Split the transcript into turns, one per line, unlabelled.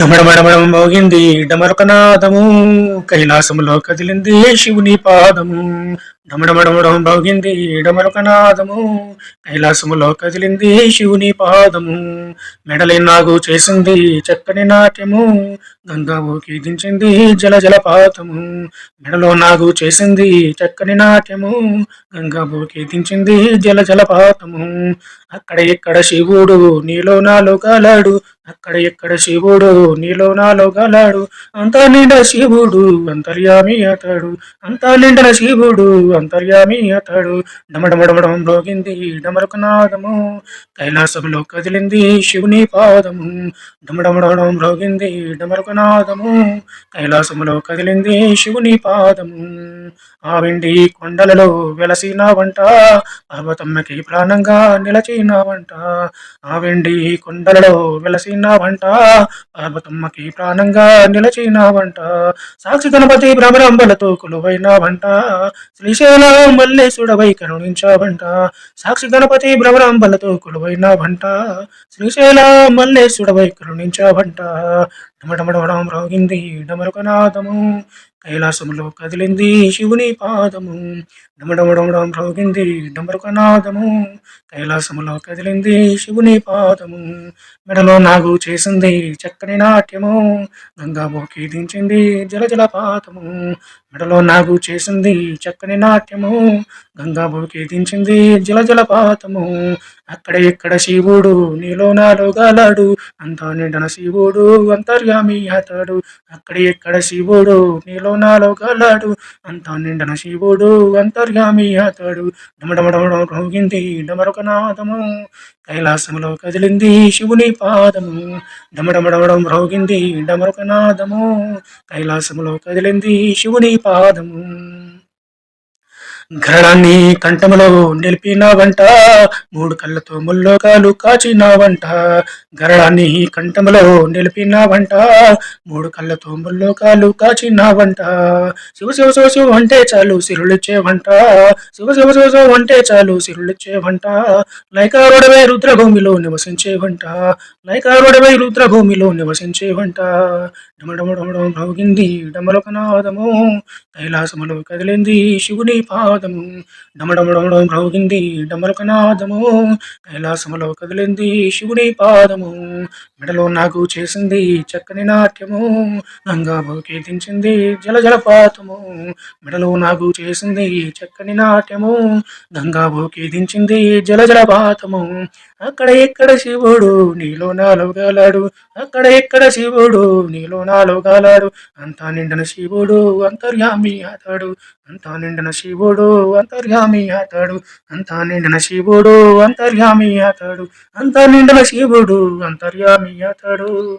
డమడమడమడం మోగింది డమరుకనాదము. కైలాసములో కదిలింది శివుని పాదము. డమడమడమడం మోగింది డమరుకనాదము. కైలాసములో కదిలింది శివుని పాదము. మెడలి నాగు చేసింది చక్కని నాట్యము. గంగావుకి దించింది జల జలపాతము. మెడలో నాగు చేసింది చక్కని నాట్యము. గంగావుకి దించింది జల జలపాతము. అక్కడ ఇక్కడ శివుడు నీలో నాలో గలాడు. అక్కడ ఎక్కడ శివుడు నీలో నాలో గలాడు. అంతా నిండా శివుడు అంతర్యామి అతడు. అంతా నిండిన శివుడు అంతర్యామి అతడు. డమడమడమడం మ్రోగింది డమరుకనాదము. కైలాసంలో కదిలింది శివుని పాదము. డమడమడమడం మ్రోగింది డమరుకనాదము. కైలాసములో కదిలింది శివుని పాదము. ఆ వెండి కొండలలో వెలసిన వంట పార్వతమ్మకి ప్రాణంగా నిలచిన వంట. ఆ వెండి కొండలలో వెలసిన వంట పార్వతమ్మకి ప్రాణంగా నిలచిన వంట. సాక్షి గణపతి భ్రమరంబలతో కొలువైన వంట. శ్రీశైలం మల్లేశుడవై కరుణించావంట. సాక్షి గణపతి భ్రమరంబలతో కొలువైన వంట. శ్రీశైలం మల్లేశుడవై కరుణించావంట. డమడమడమడం రోగింది డమరుకనాదము. కైలాసములో కదిలింది శివుని పాదము. డమడమడమడం రోగింది డమరుకనాదము. కైలాసములో కదిలింది శివుని పాదము. మెడలో నాగు చేసింది చక్కని నాట్యము. గంగాబోకి దించింది జల జలపాతము. మెడలో నాగు చేసింది చక్కని నాట్యము. గంగాబోకి దించింది జల జలపాతము. అక్కడ ఇక్కడ శివుడు నీలో నాలో గలాడు. అంతా నిండన శివుడు అంతర్యామి అతడు. అక్కడ ఎక్కడ శివుడు నీలో నాలో గలాడు. అంతా నిండన శివుడు అంతర్యామి అతడు. డమడమడమడం రోగింది డమరుకనాదము. కైలాసములో కదిలింది శివుని పాదము. డమడమడమడం రోగింది డమరుకనాదము. కైలాసములో కదిలింది శివుని పాదము. గరళాన్ని కంఠములో నిలిపినావంట. మూడు కళ్ళతో ముల్లోకాలు కాచినావంట. గరళాన్ని కంఠములో నిలిపినావంట. మూడు కళ్ళతో ముల్లోకాలు కాచినావంట. శివ శివ శివ శివ అంటే చాలు సిరులిచ్చేవంట. శివ శివ శివ శివ అంటే చాలు సిరులిచ్చేవంట. లైకారుడవై రుద్రభూమిలో నివసించేవంట. లైకారుడవై రుద్రభూమిలో నివసించేవంట. డమడమడమడం భోగింది డమరుకనాదము. కైలాసములో కదిలింది శివుని పాదము. డమడమడమడం భోగింది డమరుకనాదము. కైలాసములో కదిలింది శివుని పాదము. మెడలో నాగు చేసింది చక్కని నాట్యము. గంగాబోకి దించింది జల జలపాతము. మెడలో నాగు చేసింది చక్కని నాట్యము. గంగాబోకి దించింది జల జలపాతము. అక్కడ ఎక్కడ శివుడు నీలో నాలో గలాడు. అక్కడ ఎక్కడ శివుడు నీలో నాలో గలాడు. అంతా నిండిన శివుడు అంతర్యామి అతడు. అంతా నిండిన శివుడు అంతర్యామి అతడు. అంతా నిండిన శివుడు అంతర్యామి అతడు. అంతా నిండిన శివుడు అంతర్యామి అతడు.